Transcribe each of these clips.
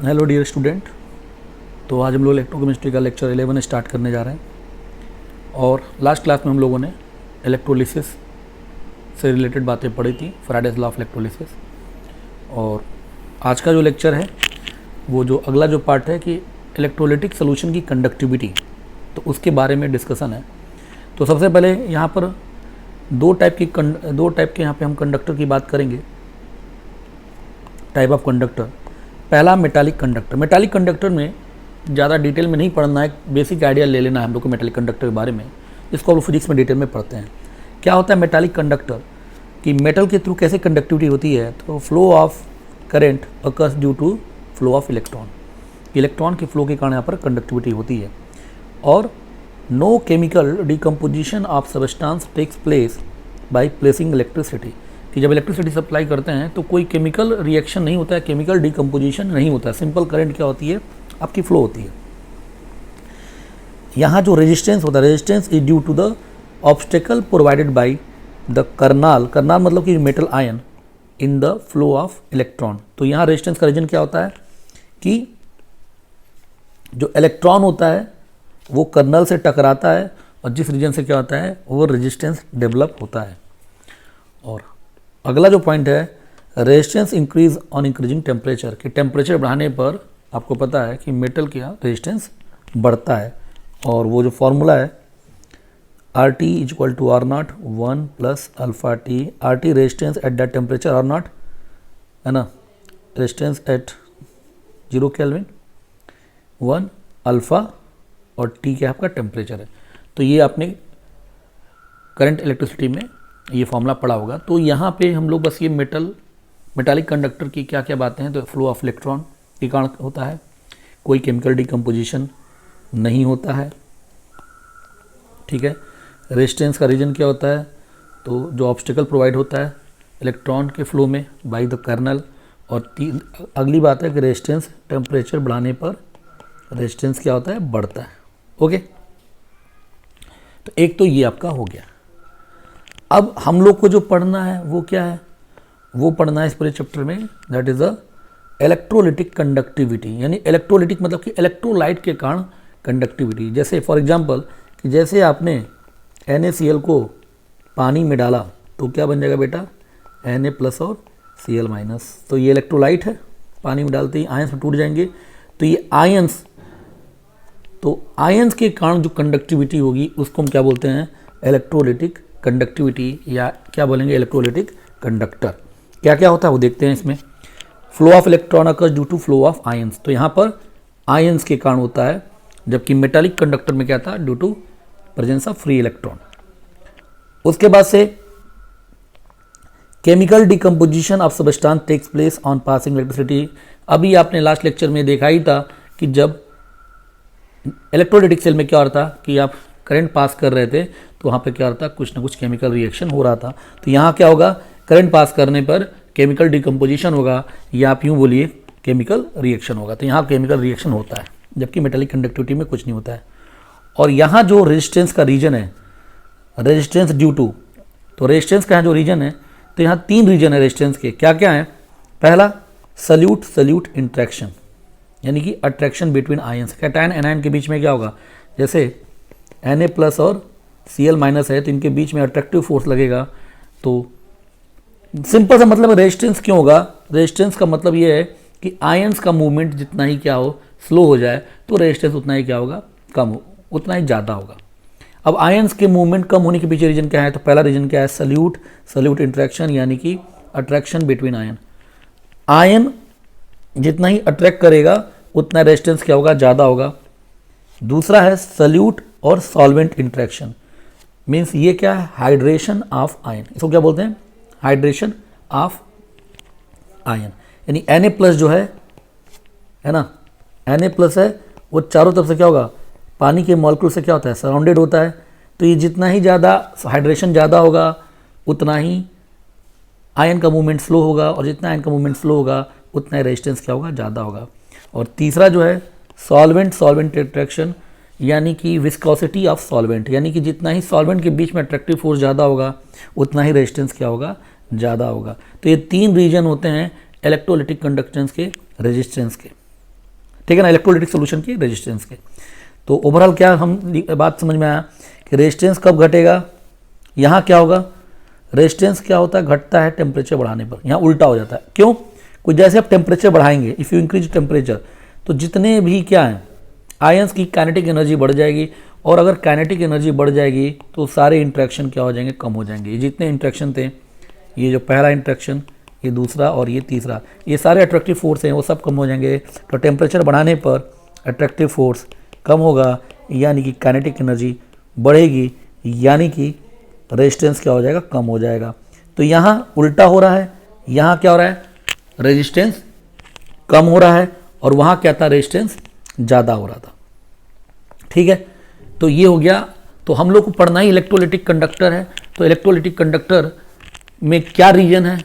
Hello dear student. तो आज हम लोग इलेक्ट्रोकेमिस्ट्री का लेक्चर 11 स्टार्ट करने जा रहे हैं और लास्ट क्लास में हम लोगों ने इलेक्ट्रोलिसिस से रिलेटेड बातें पढ़ी थी, फैराडेज लॉ ऑफ इलेक्ट्रोलिसिस। और आज का जो लेक्चर है वो जो अगला जो पार्ट है कि इलेक्ट्रोलिटिक सोल्यूशन की कंडक्टिविटी, तो उसके बारे में डिस्कशन है। तो सबसे पहले यहाँ पर दो टाइप के यहाँ पे हम कंडक्टर की बात करेंगे, टाइप ऑफ कंडक्टर। पहला मेटालिक कंडक्टर। मेटालिक कंडक्टर में ज़्यादा डिटेल में नहीं पढ़ना है, बेसिक आइडिया ले लेना है हम लोग को मेटालिक कंडक्टर के बारे में, जिसको हम लोग फिजिक्स में डिटेल में पढ़ते हैं। क्या होता है मेटालिक कंडक्टर कि मेटल के थ्रू कैसे कंडक्टिविटी होती है। तो flow of current occurs due to flow of electron. Electron के फ्लो के कारण यहाँ पर कंडक्टिविटी होती है। और no chemical decomposition of substance takes place by placing electricity, कि जब इलेक्ट्रिसिटी सप्लाई करते हैं तो कोई केमिकल रिएक्शन नहीं होता है, केमिकल डिकम्पोजिशन नहीं होता है। सिंपल करंट क्या होती है, आपकी फ्लो होती है। यहाँ जो रेजिस्टेंस होता है, resistance is due to the obstacle provided by the kernel मतलब कि metal ion in the flow of electron. तो यहाँ रेजिस्टेंस का रीजन क्या होता है कि जो इलेक्ट्रॉन होता है वो कर्नल से टकराता है और जिस रीजन से क्या होता है वो रेजिस्टेंस डेवलप होता है। और अगला जो पॉइंट है resistance increase on increasing temperature, कि टेम्परेचर बढ़ाने पर आपको पता है कि मेटल का रेजिस्टेंस बढ़ता है। और वो जो फॉर्मूला है R T is equal to R naught 1 plus alpha T. R T resistance at that temperature, R naught है ना, रेजिस्टेंस एट 0 केल्विन, 1 अल्फा और टी क्या आपका टेम्परेचर है। तो ये आपने करंट इलेक्ट्रिसिटी में ये फॉर्मूला पढ़ा होगा। तो यहाँ पे हम लोग बस ये मेटालिक कंडक्टर की क्या क्या बातें हैं। तो फ्लो ऑफ इलेक्ट्रॉन के कारण होता है, कोई केमिकल डिकम्पोजिशन नहीं होता है, ठीक है। रेजिस्टेंस का रीजन क्या होता है, तो जो ऑब्स्टेकल प्रोवाइड होता है इलेक्ट्रॉन के फ्लो में बाय द कर्नल। और अगली बात है कि रेजिस्टेंस टेम्परेचर बढ़ाने पर रेजिस्टेंस क्या होता है, बढ़ता है। ओके, तो एक तो ये आपका हो गया। अब हम लोग को जो पढ़ना है वो क्या है, वो पढ़ना है इस पूरे चैप्टर में, that is the electrolytic conductivity. यानी इलेक्ट्रोलिटिक मतलब कि इलेक्ट्रोलाइट के कारण कंडक्टिविटी। जैसे फॉर एग्जांपल कि जैसे आपने NaCl को पानी में डाला तो क्या बन जाएगा बेटा, Na प्लस और Cl माइनस। तो ये इलेक्ट्रोलाइट है, पानी में डालते ही आयंस टूट जाएंगे। तो ये आयंस, तो आयंस के कारण जो कंडक्टिविटी होगी उसको हम क्या बोलते हैं, इलेक्ट्रोलिटिक कंडक्टिविटी, या क्या बोलेंगे, इलेक्ट्रोलिटिक कंडक्टर। क्या क्या होता है वो देखते हैं इसमें। Flow of electron occurs due to flow of ions, तो यहाँ पर आयंस के कारण होता है, जबकि मेटालिक कंडक्टर में क्या था, due to presence of free electron. उसके बाद से chemical decomposition of substance takes place on passing electricity. अभी आपने लास्ट लेक्चर में देखा ही था कि जब इलेक्ट्रोलिटिक सेल में क्या हो रहा था कि आप करंट पास कर रहे थे तो वहाँ पे क्या हो रहा था, कुछ ना कुछ केमिकल रिएक्शन हो रहा था। तो यहाँ क्या होगा, करंट पास करने पर केमिकल डिकम्पोजिशन होगा, या आप यूँ बोलिए केमिकल रिएक्शन होगा। तो यहाँ केमिकल रिएक्शन होता है, जबकि मेटालिक कंडक्टिविटी में कुछ नहीं होता है। और यहाँ जो रेजिस्टेंस का रीजन है, रेजिस्टेंस ड्यू टू, तो रेजिस्टेंस का जो रीजन है, तो यहाँ 3 रीजन है रेजिस्टेंस के। क्या क्या है, पहला सल्यूट इंट्रैक्शन, यानी कि attraction between ions. Cation anion के बीच में क्या होगा, जैसे Na प्लस और Cl माइनस है तो इनके बीच में अट्रैक्टिव फोर्स लगेगा। तो सिंपल सा मतलब रेजिस्टेंस क्यों होगा, रेजिस्टेंस का मतलब ये है कि आयंस का मूवमेंट जितना ही क्या हो, स्लो हो जाए, तो रेजिस्टेंस उतना ही क्या होगा, कम हो, उतना ही ज़्यादा होगा। अब आयंस के मूवमेंट कम होने के पीछे रीजन क्या है, तो पहला रीजन क्या है, सल्यूट इंट्रैक्शन, यानी कि अट्रैक्शन बिटवीन आयन। आयन जितना ही अट्रैक्ट करेगा उतना रेजिस्टेंस क्या होगा, ज़्यादा होगा। दूसरा है सल्यूट और सॉल्वेंट इंट्रैक्शन, मीन्स ये क्या है, हाइड्रेशन ऑफ आयन। इसको क्या बोलते हैं, हाइड्रेशन ऑफ आयन। यानी Na प्लस जो है ना, Na प्लस है वो चारों तरफ से क्या होगा, पानी के मॉलिक्यूल से क्या होता है, सराउंडेड होता है। तो ये जितना ही ज़्यादा हाइड्रेशन ज़्यादा होगा उतना ही आयन का मूवमेंट स्लो होगा, और जितना आयन का मूवमेंट स्लो होगा उतना ही रेजिस्टेंस क्या होगा, ज़्यादा होगा। और तीसरा जो है सॉल्वेंट इंट्रैक्शन, यानी कि विस्कोसिटी ऑफ सॉल्वेंट, यानी कि जितना ही सॉल्वेंट के बीच में अट्रैक्टिव फोर्स ज़्यादा होगा उतना ही रेजिस्टेंस क्या होगा, ज़्यादा होगा। तो ये 3 रीजन होते हैं इलेक्ट्रोलिटिक कंडक्टेंस के, रेजिस्टेंस के। ठीक है ना, इलेक्ट्रोलिटिक सोल्यूशन की रेजिस्टेंस के। तो ओवरऑल क्या हम बात समझ में आया कि रेजिस्टेंस कब घटेगा, यहाँ क्या होगा, रेजिस्टेंस क्या होता है, घटता है टेम्परेचर बढ़ाने पर। यहाँ उल्टा हो जाता है, क्यों, कुछ जैसे आप टेम्परेचर बढ़ाएंगे, इफ़ यू इंक्रीज टेम्परेचर, तो जितने भी क्या हैं आयंस की काइनेटिक एनर्जी बढ़ जाएगी, और अगर काइनेटिक एनर्जी बढ़ जाएगी तो सारे इंट्रैक्शन क्या हो जाएंगे, कम हो जाएंगे। ये जितने इंट्रैक्शन थे, ये जो पहला इंट्रैक्शन, ये दूसरा और ये तीसरा, ये सारे अट्रैक्टिव फोर्स हैं, वो सब कम हो जाएंगे। तो टेम्परेचर बढ़ाने पर अट्रैक्टिव फोर्स कम होगा, यानी कि काइनेटिक एनर्जी बढ़ेगी, यानी कि रेजिस्टेंस क्या हो जाएगा, कम हो जाएगा। तो यहाँ उल्टा हो रहा है, यहाँ क्या हो रहा है, रेजिस्टेंस कम हो रहा है, और वहाँ क्या था, रेजिस्टेंस ज़्यादा हो रहा था। ठीक है, तो ये हो गया। तो हम लोग को पढ़ना ही इलेक्ट्रोलिटिक कंडक्टर है। तो इलेक्ट्रोलिटिक कंडक्टर में क्या रीजन है,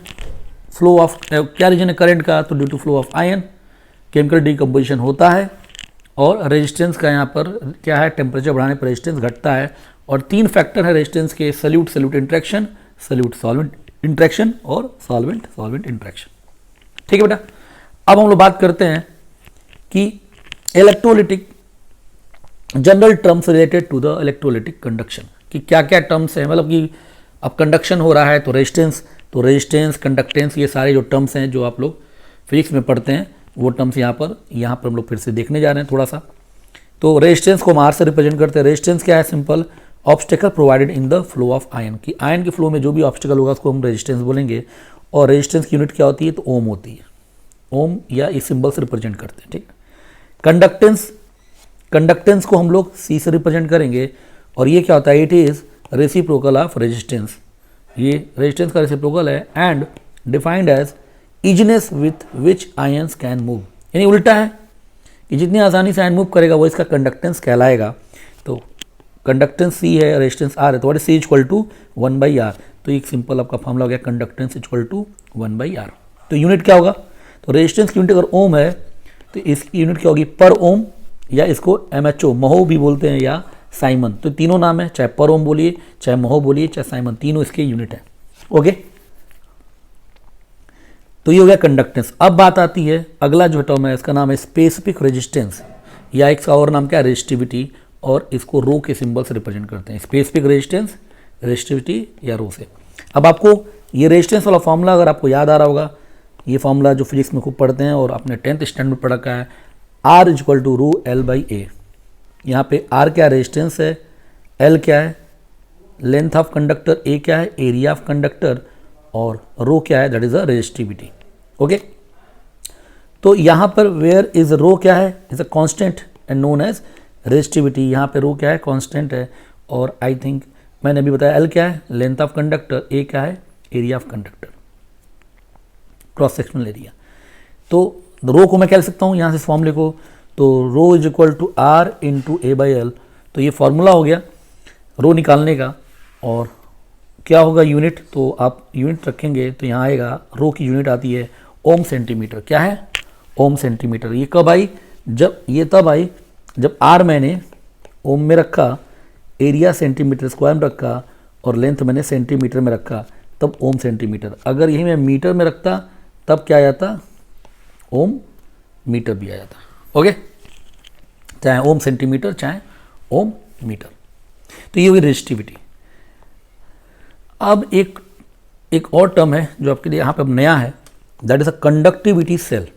फ्लो ऑफ, क्या रीजन है करंट का, तो due to flow of ion chemical decomposition होता है, और रेजिस्टेंस का यहाँ पर क्या है, टेम्परेचर बढ़ाने पर रेजिस्टेंस घटता है। और 3 फैक्टर है रेजिस्टेंस के, solute solute interaction, solute solvent interaction, और सॉल्वेंट सॉल्वेंट इंट्रैक्शन। ठीक है बेटा, अब हम लोग बात करते हैं कि electrolytic general terms related to the electrolytic conduction, कि क्या क्या टर्म्स हैं, मतलब कि अब कंडक्शन हो रहा है तो रेजिस्टेंस कंडक्टेंस, ये सारे जो टर्म्स हैं जो आप लोग फिजिक्स में पढ़ते हैं, वो टर्म्स यहाँ पर हम लोग फिर से देखने जा रहे हैं थोड़ा सा। तो रेजिस्टेंस को हम आर से रिप्रेजेंट करते हैं। रेजिस्टेंस क्या है, simple obstacle provided in the flow of ion, कि आयन के फ्लो में जो भी ऑब्स्टेकल होगा उसको हम रेजिस्टेंस बोलेंगे। और रेजिस्टेंस की यूनिट क्या होती है, तो ओम होती है, ओम या इस सिंबल से रिप्रेजेंट करते हैं। ठीक, कंडक्टेंस को हम लोग सी से रिप्रेजेंट करेंगे, और ये क्या होता है, it is reciprocal of resistance, ये रेजिस्टेंस का रेसिप्रोकल है, and defined as easiness with which ions can move, यानी उल्टा है कि जितनी आसानी से आयन मूव करेगा वो इसका कंडक्टेंस कहलाएगा। तो कंडक्टेंस सी है, रेजिस्टेंस आर है, तो what is C equal to 1/r। तो एक सिंपल आपका फॉर्मूला हो गया, कंडक्टेंस इक्वल टू 1/r। तो यूनिट क्या होगा, तो रेजिस्टेंस की यूनिट अगर ओम है तो इसकी यूनिट क्या होगी, पर ओम, या इसको MHO महो भी बोलते हैं, या साइमन। तो तीनों नाम है, चाहे पर ओम बोलिए, चाहे महो बोलिए, चाहे साइमन, तीनों इसके यूनिट है। ओके, तो ये हो गया कंडक्टेंस। अब बात आती है, अगला जो टर्म है इसका नाम है स्पेसिफिक रेजिस्टेंस, या इसका और नाम क्या है, रेजिस्टिविटी, और इसको रो के सिंबल से रिप्रेजेंट करते हैं, स्पेसिफिक रेजिस्टेंस, रेजिस्टिविटी या रो से। अब आपको ये रेजिस्टेंस वाला फॉर्मूला अगर आपको याद आ रहा होगा, ये फॉर्मूला जो फिजिक्स में खूब पढ़ते हैं और आपने 10th स्टैंडर्ड में पढ़ रखा है, R equal to row L/A। यहाँ पे R क्या रेजिस्टेंस है, L क्या है लेंथ ऑफ कंडक्टर, A क्या है एरिया ऑफ कंडक्टर, और रो क्या है, that is a resistivity. Okay, तो यहाँ पर वेयर इज रो क्या है, is a constant and known as resistivity. यहाँ पे रो क्या है, कांस्टेंट है, और आई थिंक मैंने अभी बताया L क्या है लेंथ ऑफ कंडक्टर, A क्या है area of conductor, cross sectional area. तो रो को मैं क्या लिख सकता हूँ यहाँ से इस फॉर्मूले को, तो rho is equal to R into A/L। तो ये फॉर्मूला हो गया रो निकालने का। और क्या होगा यूनिट, तो आप यूनिट रखेंगे तो यहाँ आएगा, रो की यूनिट आती है ओम सेंटीमीटर। क्या है, ओम सेंटीमीटर। ये कब आई, जब ये तब आई जब R मैंने ओम में रखा, एरिया सेंटीमीटर स्क्वायर में रखा, और लेंथ मैंने सेंटीमीटर में रखा, तब ओम सेंटीमीटर। अगर यही मैं मीटर में रखता तब क्या आ जाता, ओम मीटर भी आ जाता। ओके, चाहे ओम सेंटीमीटर चाहे ओम मीटर। तो ये हुई रेजिस्टिविटी। अब एक और टर्म है जो आपके लिए यहाँ पे अब नया है, that is a conductivity cell.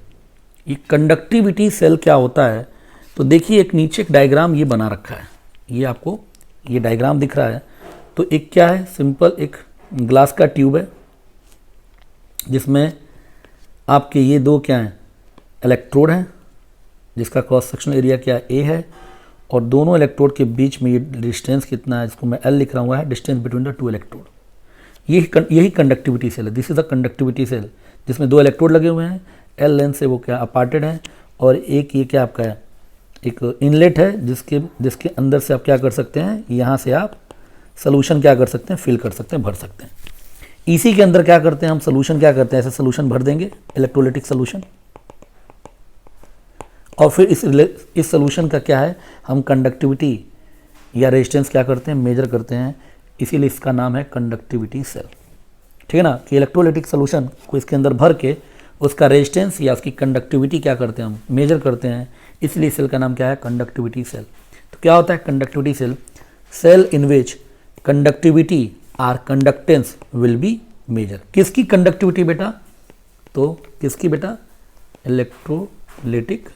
ये कंडक्टिविटी सेल क्या होता है, तो देखिए एक नीचे एक डायग्राम ये बना रखा है, ये आपको ये डायग्राम दिख रहा है। तो एक क्या है, सिंपल एक ग्लास का ट्यूब है जिसमें आपके ये दो क्या हैं, इलेक्ट्रोड हैं, जिसका क्रॉस सेक्शनल एरिया क्या ए है, और दोनों इलेक्ट्रोड के बीच में ये डिस्टेंस कितना है, इसको मैं L लिख रहा हुआ है, distance between the two electrode. यही कंडक्टिविटी सेल है, this is the conductivity cell, जिसमें दो इलेक्ट्रोड लगे हुए हैं, L लेंथ से वो क्या अपार्टेड है, और एक ये क्या आपका है, एक इनलेट है जिसके अंदर से आप क्या कर सकते हैं, यहाँ से आप सोल्यूशन क्या कर सकते हैं, फिल कर सकते हैं, भर सकते हैं। इसी के अंदर क्या करते हैं हम, सोल्यूशन क्या करते हैं, ऐसे सोल्यूशन भर देंगे, इलेक्ट्रोलिटिक सोल्यूशन, और फिर इस सोल्यूशन का क्या है, हम कंडक्टिविटी या रेजिस्टेंस क्या करते हैं, मेजर करते हैं। इसीलिए इसका नाम है कंडक्टिविटी सेल। ठीक है ना, कि इलेक्ट्रोलिटिक सोल्यूशन को इसके अंदर भर के उसका रेजिस्टेंस या उसकी कंडक्टिविटी क्या करते हैं, हम मेजर करते हैं। इसलिए सेल का नाम क्या है, कंडक्टिविटी सेल। तो क्या होता है conductivity cell? Cell in which conductivity or conductance will be measure. किसकी कंडक्टिविटी बेटा? तो किसकी बेटा? इलेक्ट्रोलिटिक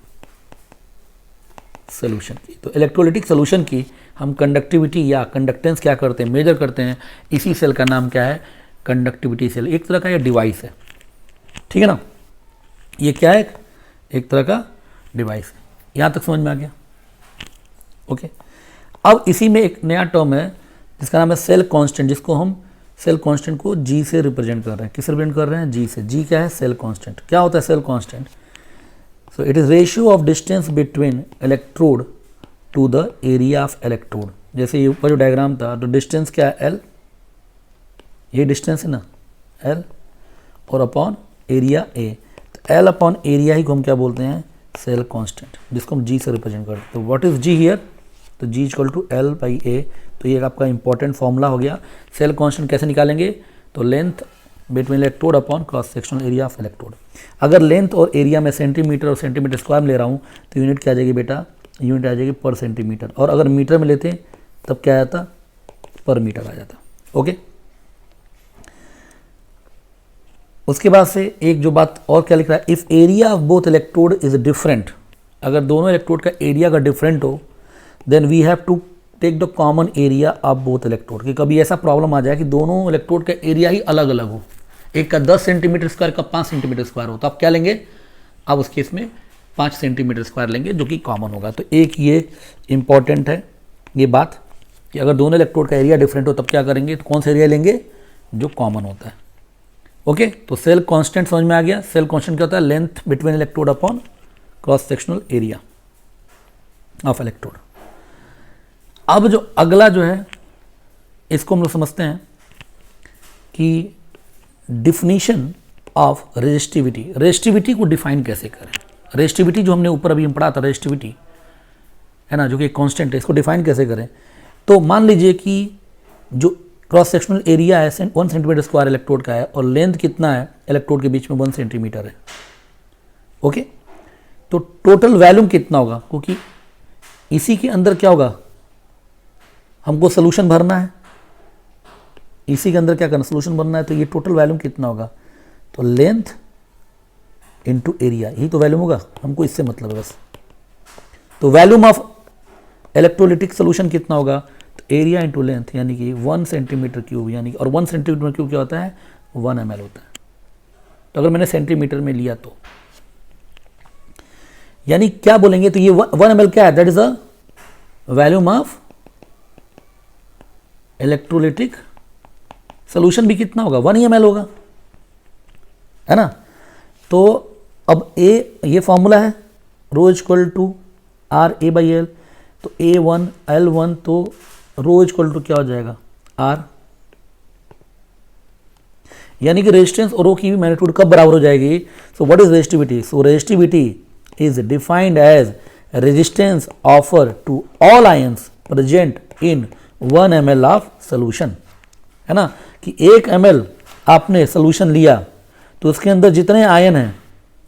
सोल्यूशन की। तो इलेक्ट्रोलिटिक सोल्यूशन की हम कंडक्टिविटी या कंडक्टेंस क्या करते हैं, मेजर करते हैं। इसी सेल का नाम क्या है, कंडक्टिविटी सेल। एक तरह का ये डिवाइस है, ठीक है ना, ये क्या है, एक तरह का डिवाइस है। यहाँ तक समझ में आ गया? ओके। अब इसी में एक नया टर्म है जिसका नाम है सेल कांस्टेंट, जिसको हम सेल कांस्टेंट को जी से रिप्रेजेंट कर रहे हैं। किस रिप्रेजेंट कर रहे हैं? जी से। जी क्या है? Cell constant. क्या होता है cell constant? So it is ratio of distance between electrode to the area of electrode. जैसे ये ऊपर जो डायग्राम था, तो डिस्टेंस क्या है? एल, ये डिस्टेंस है ना एल, और अपॉन एरिया ए। तो एल अपॉन एरिया ही को हम क्या बोलते हैं? सेल कांस्टेंट, जिसको हम जी से रिप्रेजेंट करते हैं। तो व्हाट इज जी हियर? तो G equal to L by A. तो ये आपका इंपॉर्टेंट फॉर्मूला हो गया। सेल कांस्टेंट कैसे निकालेंगे? तो length between electrode upon cross sectional area of electrode. अगर लेंथ और एरिया में सेंटीमीटर और सेंटीमीटर स्क्वायर में ले रहा हूँ तो यूनिट क्या आ जाएगी बेटा? यूनिट आ जाएगी पर सेंटीमीटर। और अगर मीटर में लेते तब क्या आ जाता? पर मीटर आ जाता। ओके। उसके बाद से एक जो बात और क्या लिख रहा है, if area of both electrode is different. अगर दोनों इलेक्ट्रोड का एरिया अगर डिफरेंट हो then we have to take the common area of both electrode. कि कभी ऐसा प्रॉब्लम आ जाए कि दोनों इलेक्ट्रोड का एरिया ही अलग अलग हो, एक का 10 सेंटीमीटर स्क्वायर का 5 सेंटीमीटर स्क्वायर हो, तो आप क्या लेंगे? अब उस केस में 5 सेंटीमीटर स्क्वायर लेंगे जो कि कॉमन होगा। तो एक ये इंपॉर्टेंट है ये बात कि अगर दोनों इलेक्ट्रोड का एरिया डिफरेंट हो तब क्या करेंगे? तो कौन सा एरिया लेंगे? जो कॉमन होता है। ओके। तो सेल कांस्टेंट समझ में आ गया। सेल कांस्टेंट क्या होता है? Length between electrode upon cross sectional area of electrode. अब जो अगला जो है इसको हम लोग समझते हैं कि डिफिनीशन ऑफ रेजिस्टिविटी। रेजिस्टिविटी को डिफाइन कैसे करें? रेजिस्टिविटी जो हमने ऊपर अभी हम पढ़ा था, रेजिस्टिविटी है ना, जो कि कांस्टेंट है, इसको डिफाइन कैसे करें? तो मान लीजिए कि जो क्रॉस सेक्शनल एरिया है 1 सेंटीमीटर स्क्वायर इलेक्ट्रोड का है और लेंथ कितना है इलेक्ट्रोड के बीच में? 1 सेंटीमीटर है। ओके। तो टोटल वॉल्यूम कितना होगा? क्योंकि इसी के अंदर क्या होगा, हमको सोल्यूशन भरना है, इसी के अंदर क्या करना? सोल्यूशन भरना है। तो ये टोटल वॉल्यूम कितना होगा? तो लेंथ इनटू एरिया, यही तो वॉल्यूम होगा, हमको इससे मतलब है बस। तो वॉल्यूम ऑफ इलेक्ट्रोलिटिक सोल्यूशन कितना होगा? तो एरिया इंटू लेंथ, यानी कि 1 सेंटीमीटर क्यूब, यानी और 1 सेंटीमीटर क्यूब क्या होता है? 1 ml होता है। तो अगर मैंने सेंटीमीटर में लिया तो यानी क्या बोलेंगे? तो ये 1 ml क्या है? That is a volume of electrolytic solution. भी कितना होगा? 1 ml होगा, है ना। तो अब ए, ये फॉर्मूला है rho equal to R A by L. तो A1 L1, तो रो इक्वल टू क्या हो जाएगा? आर। यानी कि रेजिस्टेंस और रो की भी मैग्नीट्यूड कब बराबर हो जाएगी? So what is resistivity? So resistivity is defined as resistance offer to all ions present in 1 ml of solution. है ना, कि 1 ml आपने सोल्यूशन लिया तो उसके अंदर जितने आयन हैं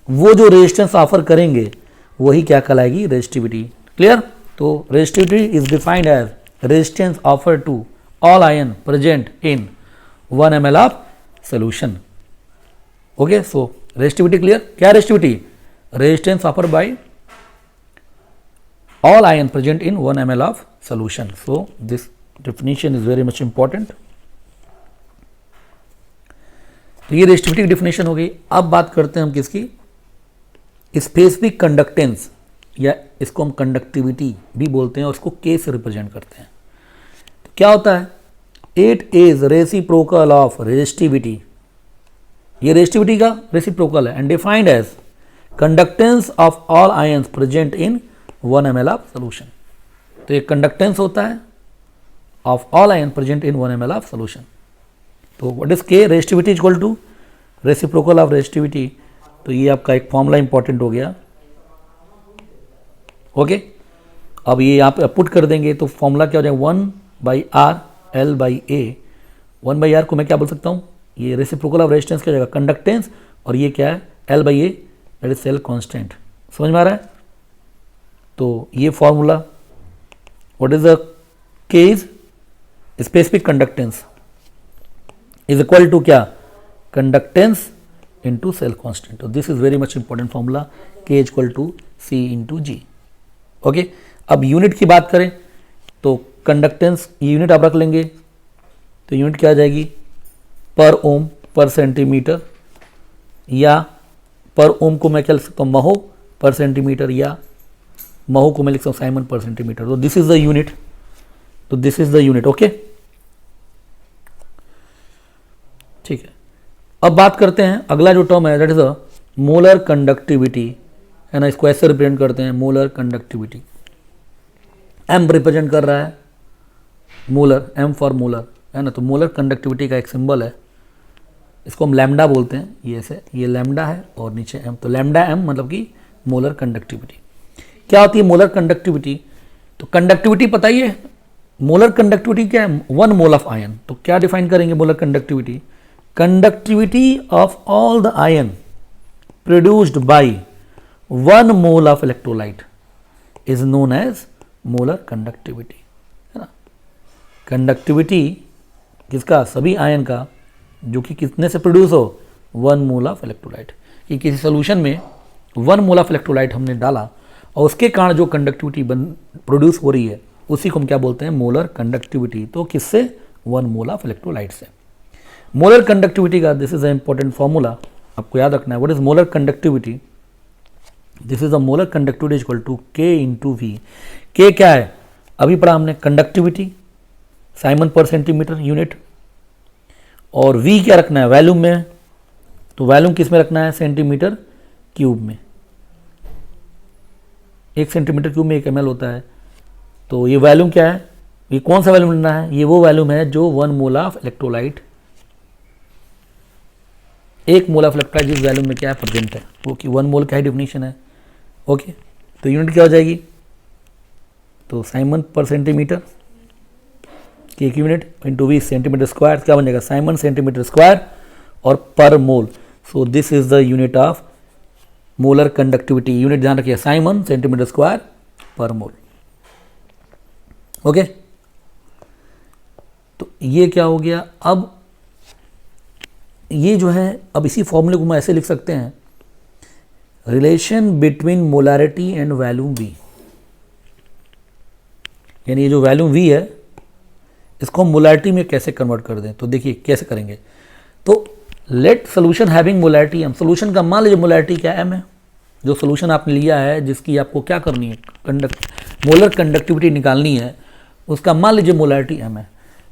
वो जो रेजिस्टेंस ऑफर करेंगे वही क्या कहलाएगी? रेजिस्टिविटी। क्लियर? तो resistivity is defined as resistance offer to all ion present in 1 ml of solution. Okay. So resistivity clear? क्या resistivity? Resistance offer by all ion present in 1 ml of solution. So this definition is very much important. तो ये resistivity की definition हो गई। अब बात करते हैं हम किसकी? स्पेसिफिक कंडक्टेंस, या इसको हम कंडक्टिविटी भी बोलते हैं और इसको K से रिप्रेजेंट करते हैं। तो क्या होता है? It is reciprocal of resistivity. ये रेजिस्टिविटी का रेसिप्रोकल है and defined as conductance of all ions present in 1 ml of solution. तो ये कंडक्टेंस होता है of all ion present in 1 ml of solution. तो what is K? Resistivity equal to reciprocal of resistivity. तो ये आपका एक फॉर्मूला इंपॉर्टेंट हो गया। ओके। अब ये यहाँ पे पुट कर देंगे तो फॉर्मूला क्या हो जाएगा? 1/r L/A। 1/r को मैं क्या बोल सकता हूँ? ये रेसिप्रोकल ऑफ रेजिस्टेंस क्या हो जाएगा? कंडक्टेंस। और ये क्या है? L/A, that is cell constant. समझ में आ रहा है? तो ये formula, what is the K is specific conductance is equal to क्या, कंडक्टेंस इनटू सेल कांस्टेंट। तो this is very much important formula, K is equal to C into G. Okay, अब unit की बात करें तो कंडक्टेंस यूनिट आप रख लेंगे, तो यूनिट क्या आ जाएगी, पर ओम पर सेंटीमीटर, या पर ओम को मैं क्या लिख सकता हूँ, महो पर सेंटीमीटर, या महो को मैं लिख सकता हूँ साइमन पर सेंटीमीटर। तो दिस इज द यूनिट, तो this is the unit. Okay, ठीक है। अब बात करते हैं अगला जो टर्म है, that is the molar conductivity, है ना। इसको ऐसे रिप्रेजेंट करते हैं, मोलर कंडक्टिविटी। एम रिप्रेजेंट कर रहा है मोलर, एम फॉर मोलर, है ना। तो मोलर कंडक्टिविटी का एक सिंबल है, इसको हम लैम्डा बोलते हैं, ये ऐसे, ये लैम्डा है और नीचे एम, तो लैम्डा एम मतलब कि मोलर कंडक्टिविटी। क्या होती है मोलर कंडक्टिविटी, तो कंडक्टिविटी पता ही है, मोलर कंडक्टिविटी क्या है, 1 मोल ऑफ आयन। तो क्या डिफाइन करेंगे molar conductivity, conductivity of all the ion produced by 1 mole of electrolyte is known as molar conductivity, है ना। कंडक्टिविटी किसका, सभी आयन का, जो कि कितने से प्रोड्यूस हो, 1 मोल ऑफ इलेक्ट्रोलाइट। कि किसी सोल्यूशन में 1 मोल ऑफ इलेक्ट्रोलाइट हमने डाला और उसके कारण जो कंडक्टिविटी प्रोड्यूस हो रही है, उसी को हम क्या बोलते हैं, मोलर कंडक्टिविटी। तो किससे, 1 मोल ऑफ इलेक्ट्रोलाइट से। मोलर कंडक्टिविटी का this is a important formula, आपको याद रखना है। What is molar conductivity, this is a molar conductivity equal to K into V. K क्या है, अभी पढ़ा हमने, conductivity siemens per centimetre unit, और वी क्या रखना है, वॉल्यूम में। तो वॉल्यूम किस में रखना है, सेंटीमीटर क्यूब में। 1 सेंटीमीटर क्यूब में 1 ml होता है। तो ये वॉल्यूम क्या है, ये कौन सा वॉल्यूम लेना है, ये वो वॉल्यूम है जो 1 mole of electrolyte, 1 mole of electrolyte जिस वॉल्यूम में क्या है प्रेजेंट है, वो कि 1 मोल का ही डिफिनीशन है। ओके, तो यूनिट क्या हो जाएगी, तो साइमन पर सेंटीमीटर की 1 यूनिट इंटू वी सेंटीमीटर स्क्वायर, क्या बन जाएगा, साइमन सेंटीमीटर स्क्वायर और per mole. So this is the unit of molar conductivity. Unit ध्यान रखिए, साइमन सेंटीमीटर स्क्वायर पर मोल। ओके, तो ये क्या हो गया। अब ये जो है, अब इसी फॉर्मूले को हम ऐसे लिख सकते हैं, relation between molarity and volume we. यानी ये जो वॉल्यूम वी है, इसको हम मोलारिटी में कैसे कन्वर्ट कर दें। तो देखिए कैसे करेंगे, तो let solution having molarity M, solution का मान लीजिए मोलारिटी क्या एम है, जो सोल्यूशन आपने लिया है जिसकी आपको क्या करनी है, मोलर कंडक्टिविटी निकालनी है, उसका मान लीजिए मोलारिटी एम है।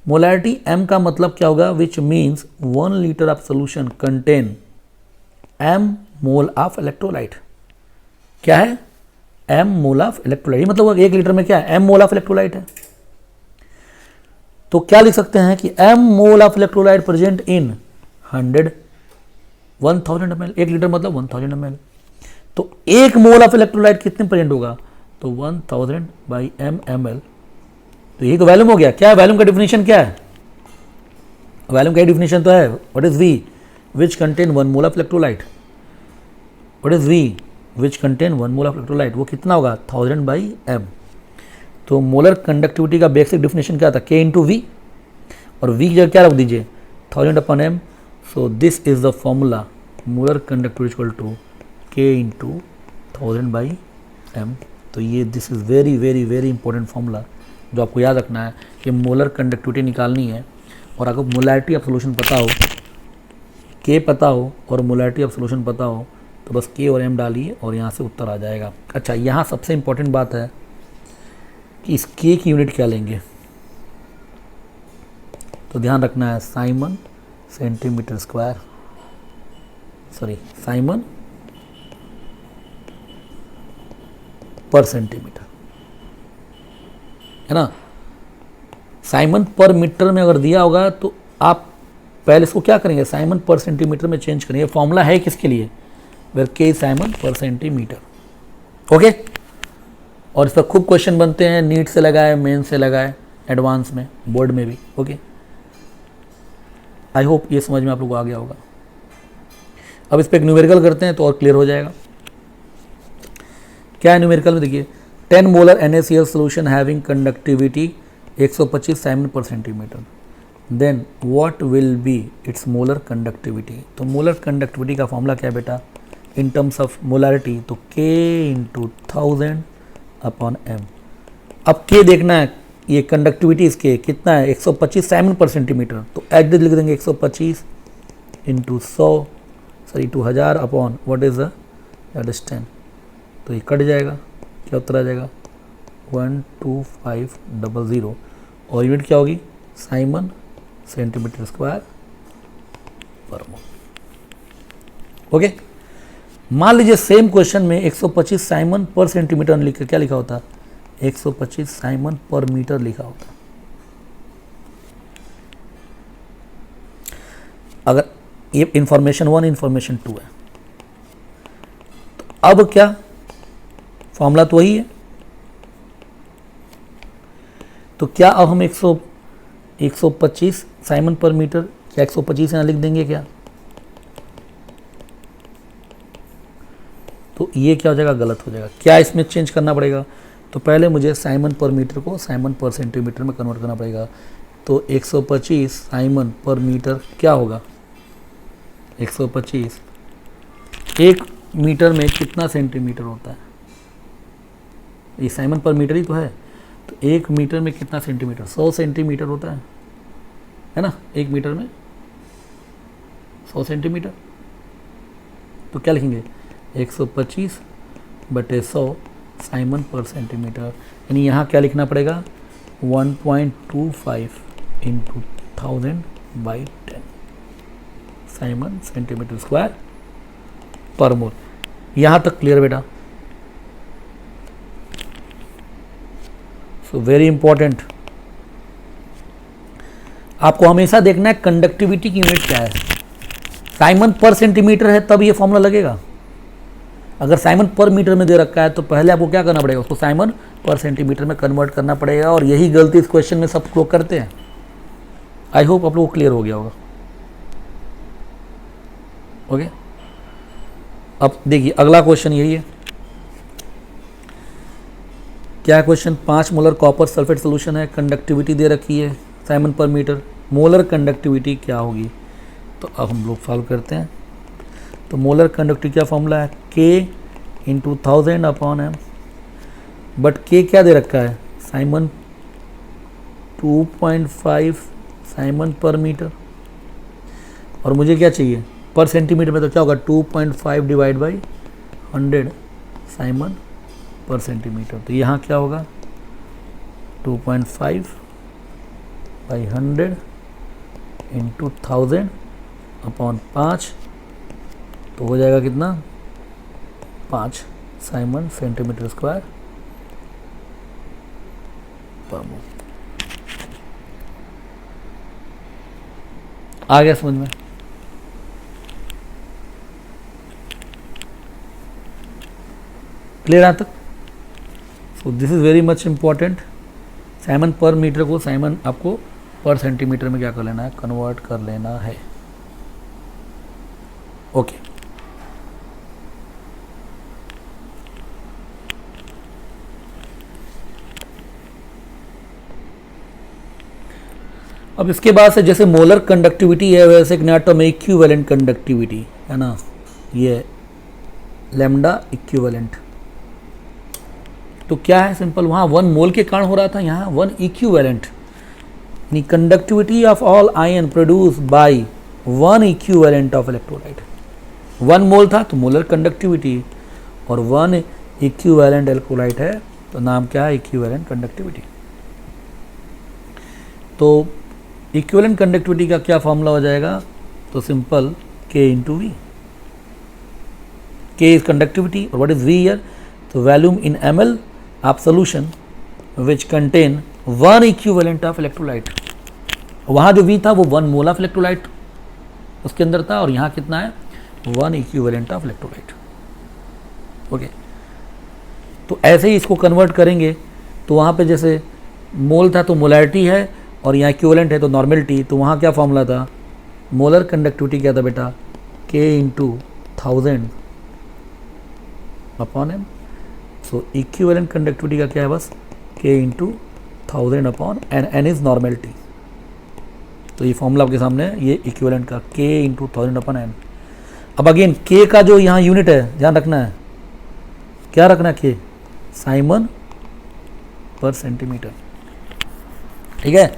मोलारिटी एम का मतलब क्या होगा, which means 1 litre of solution contain M mole of electrolyte. क्या है, एम मोल ऑफ इलेक्ट्रोलाइट, मतलब 1 लीटर में क्या है, एम मोल ऑफ इलेक्ट्रोलाइट है। तो क्या लिख सकते हैं कि M mole of electrolyte present in 1000 ml, 1 litre मतलब 1000 ml। तो 1 मोल ऑफ इलेक्ट्रोलाइट कितने प्रेजेंट होगा, तो 1000 बाई एम ml। तो ये तो वॉल्यूम हो गया। क्या है वॉल्यूम का डिफिनेशन, क्या है वॉल्यूम का डिफिनेशन, तो है what is V which contain 1 mole of electrolyte. What is V which contain 1 mole of electrolyte, वो कितना होगा, 1000 बाई एम। तो मोलर कंडक्टिविटी का बेसिक डिफिनेशन क्या था, के इंटू वी, और वी की जगह क्या रख दीजिए, 1000 upon M. So this is the formula, molar conductivity equal to K into 1000 by M. तो ये this is very very very important formula जो आपको याद रखना है कि मोलर कंडक्टिविटी निकालनी है, और अगर मोलैरिटी ऑफ सोल्यूशन पता हो, के पता हो और मोलैरिटी ऑफ सोल्यूशन पता हो, तो बस के और एम डालिए और यहाँ से उत्तर आ जाएगा। अच्छा, यहाँ सबसे इंपॉर्टेंट बात है कि इस के की यूनिट क्या लेंगे, तो ध्यान रखना है Simon centimetre square, sorry Simon per centimetre, है ना। साइमन पर मीटर में अगर दिया होगा तो आप पहले इसको क्या करेंगे, साइमन पर सेंटीमीटर में चेंज करेंगे। फॉर्मूला है किसके लिए, वेर के साइमन पर सेंटीमीटर। ओके, और इस पर खूब क्वेश्चन बनते हैं, नीट से लगाए, मेन से लगाए, एडवांस में, बोर्ड में भी। ओके, आई होप ये समझ में आप लोग को आ गया होगा। अब इस पर एक न्यूमेरिकल करते हैं तो और क्लियर हो जाएगा। क्या है न्यूमेरिकल में, देखिए 10 molar NaCl solution having conductivity 125 siemens per centimetre, then what will be its molar conductivity. तो मोलर कंडक्टिविटी का फॉर्मूला क्या है बेटा इन टर्म्स ऑफ मोलारिटी, तो K इंटू 1000/m। अब K देखना है, ये कंडक्टिविटी इसके कितना है 125 साइमन पर सेंटीमीटर, तो एग्जैक्ट लिख देंगे 125 into 100 sorry 2000 upon what is that is 10, तो ये कट जाएगा, क्या उत्तर आ जाएगा 12500 और यूनिट क्या होगी साइमन सेंटीमीटर स्क्वायर पर मोल। ओके, मान लीजिए सेम क्वेश्चन में 125 साइमन पर सेंटीमीटर लिख के क्या लिखा होता, 125 साइमन पर मीटर लिखा होता। अगर ये इंफॉर्मेशन 1 इंफॉर्मेशन 2 है, तो अब क्या फॉर्मूला तो वही है, तो क्या अब हम 125 साइमन पर मीटर क्या 125 यहाँ लिख देंगे क्या, तो ये क्या हो जाएगा गलत हो जाएगा, क्या इसमें चेंज करना पड़ेगा, तो पहले मुझे साइमन पर मीटर को साइमन पर सेंटीमीटर में कन्वर्ट करना पड़ेगा। तो 125 साइमन पर मीटर क्या होगा 125 एक मीटर में कितना सेंटीमीटर होता है, ये साइमन पर मीटर ही तो है, तो एक मीटर में कितना सेंटीमीटर 100 सेंटीमीटर होता है ना, एक मीटर में 100 सेंटीमीटर, तो क्या लिखेंगे 125 बटे 100 साइमन पर सेंटीमीटर, यानी यहाँ क्या लिखना पड़ेगा 1.25 इंटू 1000/10 साइमन सेंटीमीटर स्क्वायर पर मोल। यहाँ तक क्लियर बेटा, सो वेरी इंपॉर्टेंट, आपको हमेशा देखना है कंडक्टिविटी की यूनिट क्या है, साइमन पर सेंटीमीटर है तब ये फॉर्मूला लगेगा, अगर साइमन पर मीटर में दे रखा है तो पहले आपको क्या करना पड़ेगा उसको साइमन पर सेंटीमीटर में कन्वर्ट करना पड़ेगा, और यही गलती इस क्वेश्चन में सब लोग करते हैं। आई होप आप लोगों को क्लियर हो गया होगा। ओके, अब देखिए अगला क्वेश्चन यही है, क्या है question 5 molar copper sulphate solution है, कंडक्टिविटी दे रखी है साइमन पर मीटर, मोलर कंडक्टिविटी क्या होगी, तो अब हम लोग सॉल्व करते हैं। तो मोलर कंडक्टिविटी क्या फॉर्मूला है K into 1000/m, but K क्या दे रखा है साइमन 2.5 साइमन पर मीटर, और मुझे क्या चाहिए पर सेंटीमीटर में, तो क्या होगा 2.5 divide by 100 Simon per centimetre, तो यहाँ क्या होगा 2.5 बाई 100 इंटू 1000/5, तो हो जाएगा कितना 5 साइमन सेंटीमीटर स्क्वायर पर मोल। आ गया समझ में, क्लियर यहाँ तक। सो this is very much important, Simon पर मीटर को साइमन आपको पर सेंटीमीटर में क्या कर लेना है कन्वर्ट कर लेना है। ओके, अब इसके बाद से जैसे मोलर कंडक्टिविटी है वैसे एक नया टर्म है इक्विवेलेंट कंडक्टिविटी है ना, ये लैम्डा इक्विवेलेंट, तो क्या है सिंपल, वहाँ 1 मोल के कारण हो रहा था, यहाँ 1 इक्विवेलेंट, यानी conductivity of all ion produce by 1 equivalent of electrolyte. 1 मोल था तो मोलर कंडक्टिविटी, और 1 इक्विवेलेंट इलेक्ट्रोलाइट है तो नाम क्या है इक्विवेलेंट कंडक्टिविटी। तो इक्विवेलेंट कंडक्टिविटी का क्या फॉर्मूला हो जाएगा, तो simple K into V, K is conductivity और व्हाट इज V हियर, तो volume in ml of solution which contain 1 equivalent of electrolyte, वहाँ जो V था वो 1 मोल ऑफ इलेक्ट्रोलाइट उसके अंदर था, और यहाँ कितना है 1 इक्विवेलेंट ऑफ इलेक्ट्रोलाइट। ओके, तो ऐसे ही इसको कन्वर्ट करेंगे, तो वहाँ पे जैसे मोल था तो मोलैरिटी है, और यहाँ इक्विवेलेंट है तो नॉर्मेलिटी, तो वहाँ क्या फॉर्मूला था मोलर कंडक्टिविटी क्या था बेटा K into 1000/m, so equivalent conductivity का क्या है, बस K into 1000 upon N is normality. तो ये फॉर्मूला आपके सामने है, ये इक्विवेलेंट का K इंटू 1000 अपॉन एन। अब अगेन K का जो यहाँ यूनिट है ध्यान रखना है, क्या रखना है, K साइमन पर सेंटीमीटर, ठीक है।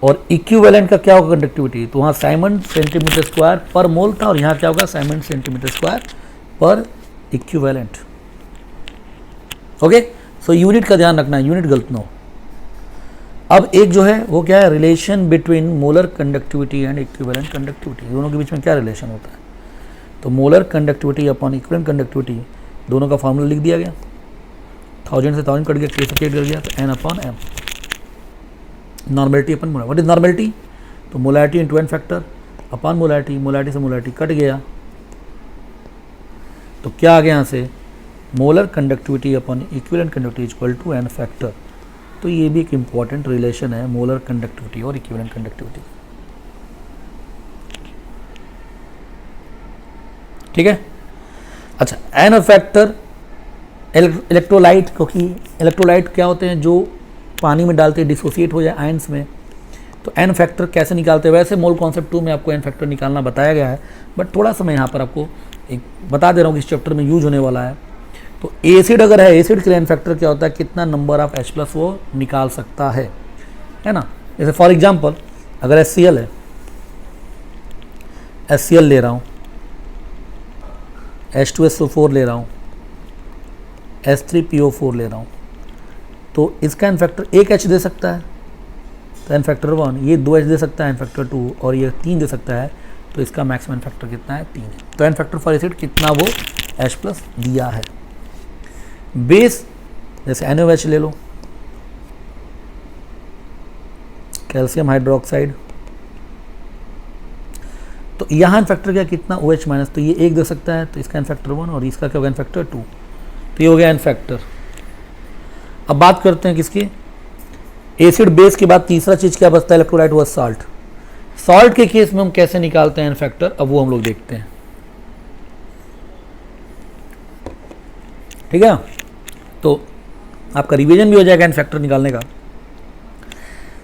और इक्विवेलेंट का क्या होगा कंडक्टिविटी, तो वहाँ साइमन सेंटीमीटर स्क्वायर पर मोल था और यहाँ क्या होगा साइमन सेंटीमीटर स्क्वायर पर इक्विवेलेंट। ओके, सो यूनिट का ध्यान रखना है, यूनिट गलत ना हो। अब एक जो है वो क्या है, relation between molar conductivity and equivalent conductivity, दोनों के बीच में क्या रिलेशन होता है। तो molar conductivity upon equivalent conductivity दोनों का फॉर्मूला लिख दिया गया, 1000 से 1000 कट गया, K से K कट गया, तो N upon M। Normality upon molar, what is normality, तो molarity into N factor upon molarity, molarity से मोलैरिटी कट गया, तो क्या आ गया यहाँ से, molar conductivity upon equivalent conductivity equal to N factor. तो ये भी एक इंपॉर्टेंट रिलेशन है मोलर कंडक्टिविटी और इक्विवेलेंट कंडक्टिविटी, ठीक है। अच्छा, एन फैक्टर इलेक्ट्रोलाइट, क्योंकि इलेक्ट्रोलाइट क्या होते हैं, जो पानी में डालते हैं डिसोसिएट हो जाए आयंस में, तो एन फैक्टर कैसे निकालते हैं। वैसे मोल कॉन्सेप्ट 2 में आपको एन फैक्टर निकालना बताया गया है, बट थोड़ा सा मैं यहाँ पर आपको एक बता दे रहा हूँ कि इस चैप्टर में यूज होने वाला है। तो एसिड अगर है, एसिड के लिए एन फैक्टर क्या होता है, कितना नंबर ऑफ H+ वो निकाल सकता है ना। जैसे फॉर एग्जाम्पल अगर HCl है, HCl ले रहा हूँ, H2SO4 ले रहा हूँ, H3PO4 ले रहा हूँ, तो इसका एन फैक्टर 1 H दे सकता है, तो एन फैक्टर 1, ये 2 H दे सकता है एन फैक्टर 2, और ये 3 दे सकता है, तो इसका मैक्सिमम एन फैक्टर कितना है, 3 है। तो एन फैक्टर फॉर एसिड कितना वो H+ दिया है। बेस जैसे NaOH ले लो, कैल्शियम हाइड्रोक्साइड, तो यहाँ एन फैक्टर क्या कितना OH माइनस, तो ये 1 दे सकता है, तो इसका एन फैक्टर 1 और इसका क्या होगा एन फैक्टर 2, तो ये हो गया एन फैक्टर। अब बात करते हैं किसकी, एसिड बेस के बाद तीसरा चीज क्या बचता है, इलेक्ट्रोलाइट व साल्ट। साल्ट के केस में हम कैसे निकालते हैं एन फैक्टर, अब वो हम लोग देखते हैं, ठीक है। तो आपका रिवीजन भी हो जाएगा एन फैक्टर निकालने का।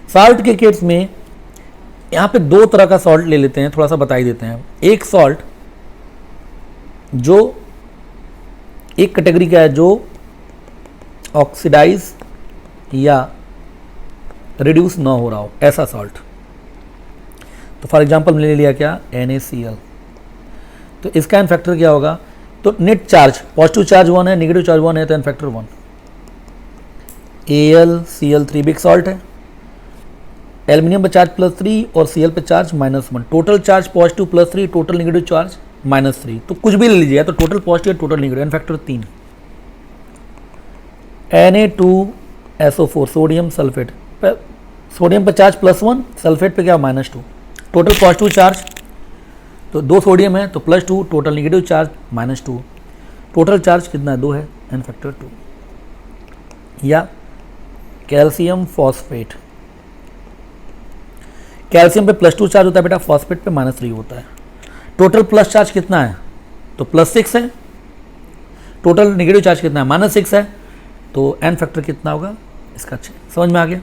साल्ट के केस में यहाँ पे 2 तरह का सॉल्ट ले लेते हैं, थोड़ा सा बता ही देते हैं। एक सॉल्ट जो एक कैटेगरी का है जो ऑक्सीडाइज या रिड्यूस ना हो रहा हो, ऐसा सॉल्ट। तो फॉर एग्जांपल मैंने ले लिया क्या, NaCl, तो इसका एन फैक्टर क्या होगा, तो नेट चार्ज पॉजिटिव चार्ज 1 है, नेगेटिव चार्ज 1 है, तो एन फैक्टर 1। AlCl3 भी एक सॉल्ट है, एल्यूमिनियम पे चार्ज +3 और Cl पे charge -1, total charge positive +3, total negative charge -3, तो कुछ भी ले लीजिए, तो total positive total negative, N factor 3। Na2SO4 sodium sulphate, sodium पे चार्ज +1, सल्फेट पे क्या -2, टोटल पॉजिटिव चार्ज, तो 2 सोडियम है तो +2, total negative charge -2, total charge कितना है, 2 है, एन फैक्टर 2। या कैल्शियम फॉस्फेट, कैल्शियम पे +2 चार्ज होता है बेटा, फॉस्फेट पे -3 होता है, टोटल प्लस चार्ज कितना है, तो +6 है, टोटल नेगेटिव चार्ज कितना है, -6 है, तो एन फैक्टर कितना होगा इसका 6। समझ में आ गया।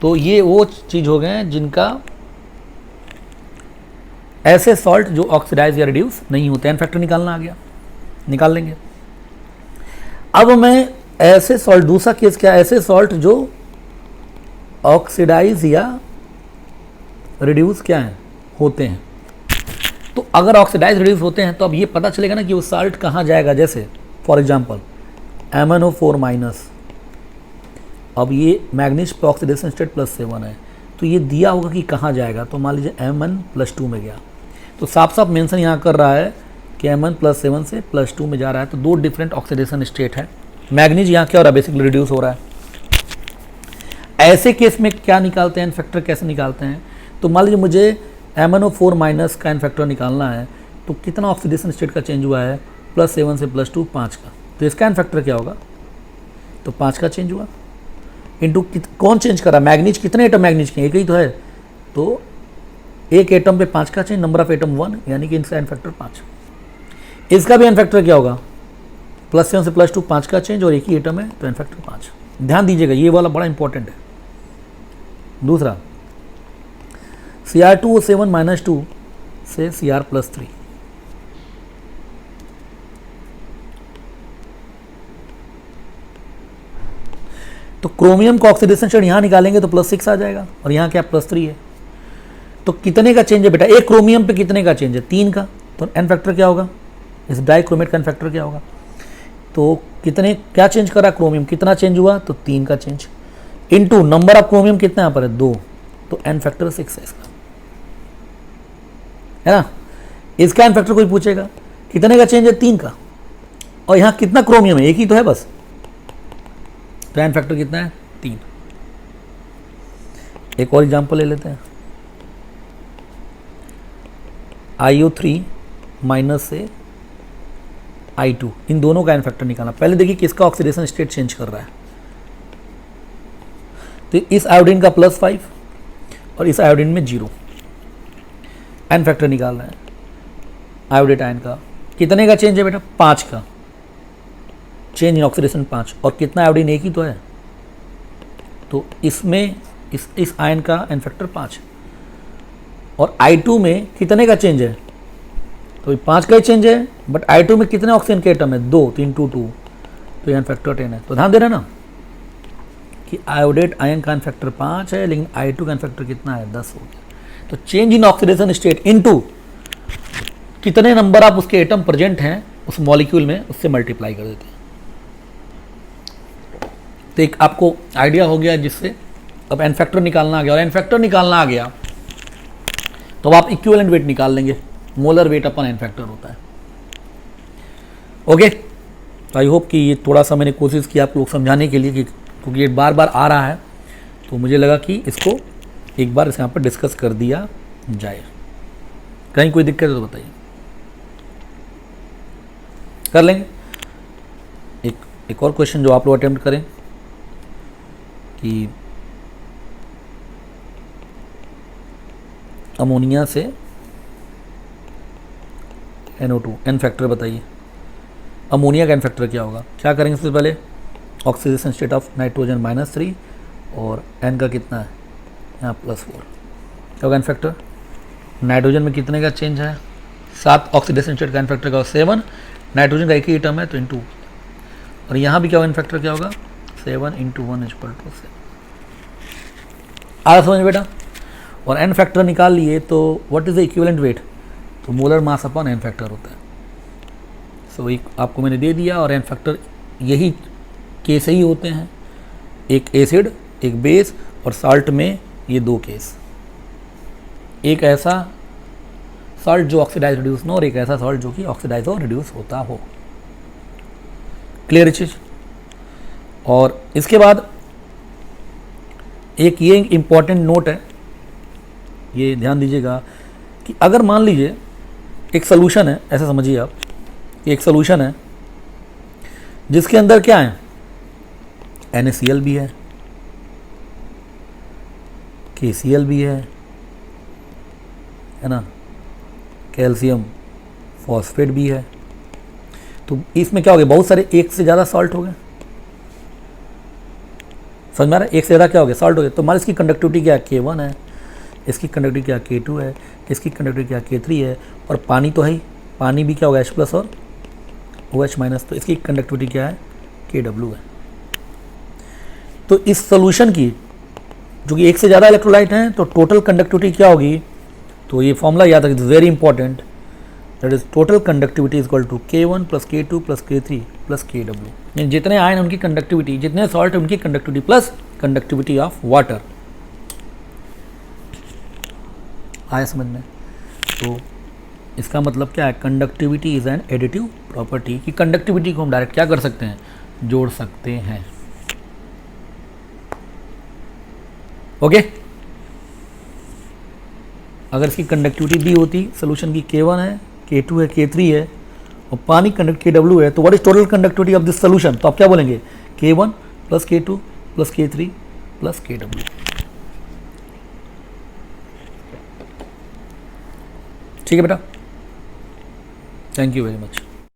तो ये वो चीज हो गए हैं जिनका ऐसे सॉल्ट जो ऑक्सीडाइज या रिड्यूस नहीं होते, एन फैक्टर निकालना आ गया, निकाल लेंगे। अब मैं ऐसे सॉल्ट, दूसरा केस क्या, ऐसे सॉल्ट जो ऑक्सीडाइज या रिड्यूस क्या है होते हैं। तो अगर ऑक्सीडाइज रिड्यूस होते हैं तो अब ये पता चलेगा ना कि वो सॉल्ट कहाँ जाएगा। जैसे फॉर एग्जांपल MnO4-, अब ये मैग्नीज पे ऑक्सीडेशन स्टेट +7 है, तो ये दिया होगा कि कहाँ जाएगा, तो मान लीजिए Mn+2 में गया, तो साफ साफ मेंशन यहाँ कर रहा है कि Mn+7 से +2 में जा रहा है, तो 2 डिफरेंट ऑक्सीडेशन स्टेट है। मैग्नीज यहाँ क्या हो रहा है, बेसिकली रिड्यूस हो रहा है। ऐसे केस में क्या निकालते हैं, एन फैक्टर कैसे निकालते हैं, तो मान लीजिए मुझे MnO4- का एन फैक्टर निकालना है, तो कितना ऑक्सीडेशन स्टेट का चेंज हुआ है, +7 से +2 5 का, तो इसका एन फैक्टर क्या होगा, तो 5 का चेंज हुआ इंटू कौन चेंज करा, मैग्नीज, कितने एटम मैग्नीज के, एक ही तो है, तो एक एटम पे 5 का चेंज, नंबर ऑफ एटम 1, यानी कि इनका एन फैक्टर 5। इसका भी एन फैक्टर क्या होगा, +7 से +2 5 का चेंज और एक ही एटम है तो एन फैक्टर 5। ध्यान दीजिएगा ये वाला बड़ा इंपॉर्टेंट है। दूसरा Cr2O7 - 2 से Cr+3, तो क्रोमियम का ऑक्सीडेशन स्टेट यहाँ निकालेंगे तो +6 आ जाएगा और यहाँ क्या +3 है। तो कितने का चेंज है बेटा, एक क्रोमियम पे कितने का चेंज है, 3 का। तो एन फैक्टर क्या होगा, इस डाइक्रोमेट का एन फैक्टर क्या होगा, तो कितने क्या चेंज करा क्रोमियम, कितना चेंज हुआ, तो 3 का change, into number of chromium कितना यहाँ पर है 2, तो एन फैक्टर 6 है इसका, है ना। इसका एन फैक्टर कोई पूछेगा कितने का चेंज है, 3 का, और यहाँ कितना क्रोमियम है, एक ही तो है बस, तो एन फैक्टर कितना है 3। एक और एग्जांपल ले लेते हैं, IO3 माइनस से I2, इन दोनों का एन फैक्टर निकालना। पहले देखिए किसका ऑक्सीडेशन स्टेट चेंज कर रहा है, तो इस आयोडीन का +5 और इस आयोडीन में 0, एन फैक्टर निकालना है आयोडेट आयन का। कितने का चेंज है बेटा, 5 का चेंज इन ऑक्सीडेशन 5, और कितना आयोडीन, एक ही तो है, तो इसमें इस आयन का एन फैक्टर 5, और I2 में कितने का चेंज है, तो 5 का ही चेंज है, बट I2 में कितने ऑक्सीजन के एटम है, 2, 3 2 2, तो एन फैक्टर 10 है। तो ध्यान दे रहे ना कि आयोडेट आयन का एन फैक्टर 5 है, लेकिन I2 का एन फैक्टर कितना है, 10 हो गया। तो change in oxidation state into कितने नंबर आप उसके एटम प्रेजेंट हैं उस मॉलिक्यूल में, उससे मल्टीप्लाई कर देते हैं। तो एक आपको आइडिया हो गया, जिससे अब एन फैक्टर निकालना आ गया, और एन फैक्टर निकालना आ गया तो आप इक्विवेलेंट वेट निकाल लेंगे, मोलर वेट अपन एन फैक्टर होता है। ओके, तो आई होप कि ये थोड़ा सा मैंने कोशिश की आप लोग समझाने के लिए, कि क्योंकि ये बार बार आ रहा है, तो मुझे लगा कि इसको एक बार इस यहाँ पर डिस्कस कर दिया जाए। कहीं कोई दिक्कत है तो बताइए, कर लेंगे। एक और क्वेश्चन जो आप लोग अटेम्प्ट करें कि अमोनिया से NO2 एन फैक्टर बताइए। अमोनिया का एन फैक्टर क्या होगा, क्या करेंगे सबसे पहले, ऑक्सीडेशन स्टेट ऑफ नाइट्रोजन -3 और एन का कितना है यहाँ +4, क्या होगा एन फैक्टर। नाइट्रोजन में कितने का चेंज है, 7, ऑक्सीडेशन स्टेट का एन फैक्टर का 7, नाइट्रोजन का एक ही एटम है तो इनटू, और यहाँ भी क्या होगा एन फैक्टर क्या होगा, 7 × 1 = 7। आ समझ बेटा। और एन फैक्टर निकाल लिए तो what is the equivalent weight, तो molar mass upon N factor होता है। सो एक आपको मैंने दे दिया, और एन फैक्टर यही केस ही होते हैं, एक एसिड, एक बेस, और साल्ट में ये 2 केस, एक ऐसा सॉल्ट जो ऑक्सीडाइज रिड्यूस ना हो, और एक ऐसा सॉल्ट जो कि ऑक्सीडाइज और रिड्यूस होता हो। क्लियर चीज। और इसके बाद एक ये इंपॉर्टेंट नोट है, ये ध्यान दीजिएगा कि अगर मान लीजिए एक सोल्यूशन है, ऐसा समझिए आप, एक सोल्यूशन है जिसके अंदर क्या है, NaCl भी है, KCl भी है ना, कैल्शियम फॉस्फेट भी है, तो इसमें क्या हो गया, बहुत सारे एक से ज़्यादा सॉल्ट हो गए, समझ में आ रहा है, एक से ज़्यादा क्या हो गया, सॉल्ट हो गया। तो हमारी इसकी कंडक्टिविटी क्या K1 है, इसकी कंडक्टिविटी क्या K2 है, इसकी कंडक्टिविटी क्या K3 है, और पानी तो है ही, पानी भी क्या होगा H+ और OH-, तो इसकी कंडक्टिविटी क्या है Kw है। तो इस सोल्यूशन की जो कि एक से ज़्यादा इलेक्ट्रोलाइट हैं, तो टोटल कंडक्टिविटी क्या होगी, तो ये फॉर्मूला याद रखिए, very important, that is total conductivity is equal to K1 + K2 + K3 + Kw, यानी जितने आयन उनकी कंडक्टिविटी, जितने सॉल्ट है उनकी conductivity plus conductivity of water. आया समझ में। तो इसका मतलब क्या है, conductivity is an additive property, कि कंडक्टिविटी को हम डायरेक्ट क्या कर सकते हैं, जोड़ सकते हैं। ओके, अगर इसकी कंडक्टिविटी दी होती सोल्यूशन की K1 है, K2 है, K3 है, और पानी कंडक्ट Kw है, तो what is total conductivity of this solution, तो आप क्या बोलेंगे, K1 + K2 + K3 + Kw। ठीक है बेटा, थैंक यू वेरी मच।